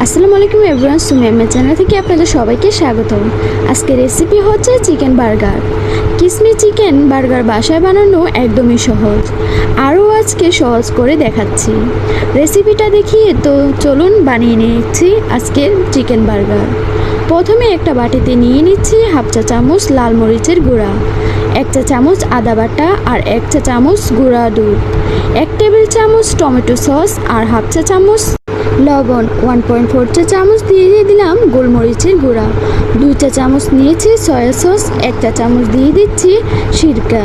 আসসালামু আলাইকুম everyone, Sumi channel থেকে আপনাদের সবাইকে স্বাগতম। আজকে রেসিপি হচ্ছে চিকেন বার্গার। কিসমি চিকেন বার্গার বাসায় বানানো একদমই সহজ, আরও আজকে সহজ করে দেখাচ্ছি। রেসিপিটা দেখিয়ে তো চলুন বানিয়ে নিচ্ছি আজকের চিকেন বার্গার। প্রথমে একটা বাটিতে নিয়ে নিচ্ছি হাফ চা চামচ লাল মরিচের গুঁড়া, 1 চা চামচ আদা বাটা আর 1 চা চামচ গুঁড়া দুধ, 1 টেবিল চামচ টমেটো সস আর হাফ চা চামচ লবণ, 1.4 চা চামচ দিয়ে দিলাম গোলমরিচের গুঁড়া, 2 চা চামচ নিয়েছি সয়া সস, 1 চা চামচ দিয়ে দিচ্ছি সিরকা।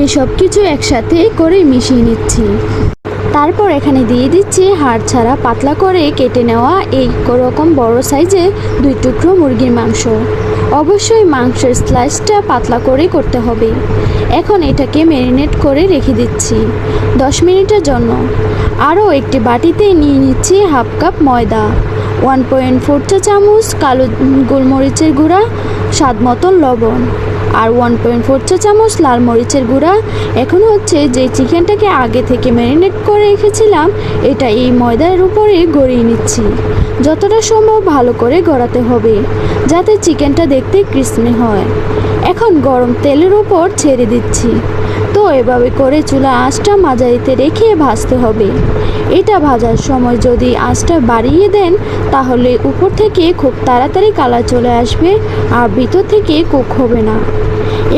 এই সব কিছু একসাথে করে মিশিয়ে নিচ্ছি। তারপর এখানে দিয়ে দিচ্ছি হাড় ছাড়া পাতলা করে কেটে নেওয়া এই রকম বড় সাইজে 2 টুকরো মুরগির মাংস। অবশ্যই মাংসের স্লাইসটা পাতলা করে করতে হবে। এখন এটাকে ম্যারিনেট করে রেখে দিচ্ছি 10 মিনিটের জন্য। আরও একটি বাটিতে নিয়ে নিচ্ছি হাফ কাপ ময়দা, 1.4 চা চামচ কালো গোলমরিচের গুঁড়া, স্বাদ মতন লবণ আর 1.4 চা চামচ লাল মরিচের গুঁড়া। এখন হচ্ছে যে চিকেনটাকে আগে থেকে ম্যারিনেট করে রেখেছিলাম এটা এই ময়দার উপরে গড়িয়ে নিচ্ছি। যতটা সম্ভব ভালো করে গড়াতে হবে যাতে চিকেনটা দেখতে ক্রিস্পি হয়। এখন গরম তেলের উপর ছেড়ে দিচ্ছি। তো এভাবে করে চুলা আঁচটা মাঝারিতে রেখে ভাজতে হবে। এটা ভাজার সময় যদি আঁচটা বাড়িয়ে দেন তাহলে উপর থেকে খুব তাড়াতাড়ি কালার চলে আসবে আর ভিতর থেকে কুক হবে না।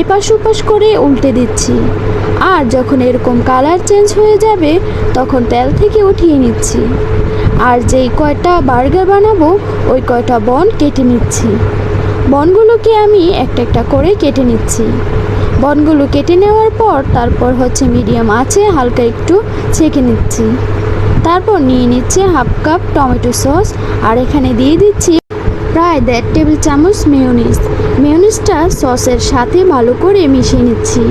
এপাশ ওপাশ করে উল্টে দিচ্ছি। আর যখন এরকম কালার চেঞ্জ হয়ে যাবে তখন তেল থেকে উঠিয়ে নিচ্ছি। আর যেই কয়টা বার্গার বানাবো ওই কয়টা বন কেটে নিচ্ছি। বনগুলোকে আমি একটা একটা করে কেটে নিচ্ছি। বনগুলো কেটে নেওয়ার পর তারপর হচ্ছে মিডিয়াম আঁচে হালকা একটু ছেঁকে নিচ্ছি। তারপর নিয়ে নিচ্ছি হাফ কাপ টমেটো সস আর এখানে দিয়ে দিচ্ছি প্রায় 1.5 টেবিল চামচ মেয়োনিজ। মেয়োনিজটা সসের সাথে ভালো করে মিশিয়ে নিচ্ছি।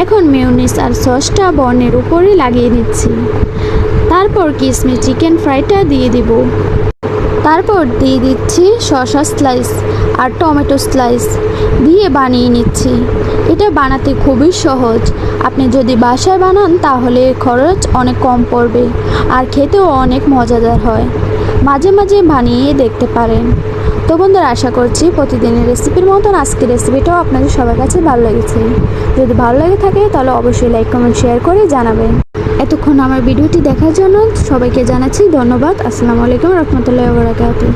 এখন মেয়োনিজ আর সসটা বনের উপরে লাগিয়ে নিচ্ছি। তারপর কিসমি চিকেন ফ্রাইটা দিয়ে দিব। তারপর দিয়ে দিচ্ছি শসা স্লাইস আর টমেটো স্লাইস দিয়ে বানিয়ে নিচ্ছি। এটা বানাতে খুবই সহজ। আপনি যদি বাসায় বানান তাহলে খরচ অনেক কম পড়বে আর খেতেও অনেক মজাদার হয়। মাঝে মাঝে বানিয়ে দেখতে পারেন। তো বন্ধুরা, আশা করছি প্রতিদিনের রেসিপির মতন আজকের রেসিপিটাও আপনাদের সবার কাছে ভালো লেগেছে। যদি ভালো লেগে থাকে তাহলে অবশ্যই লাইক কমেন্ট শেয়ার করে জানাবেন। এতক্ষণ আমার ভিডিওটি দেখার জন্য সবাইকে জানাচ্ছি ধন্যবাদ। আসসালামু আলাইকুম রহমতুল্লাহি ওয়া বারাকাতুহু।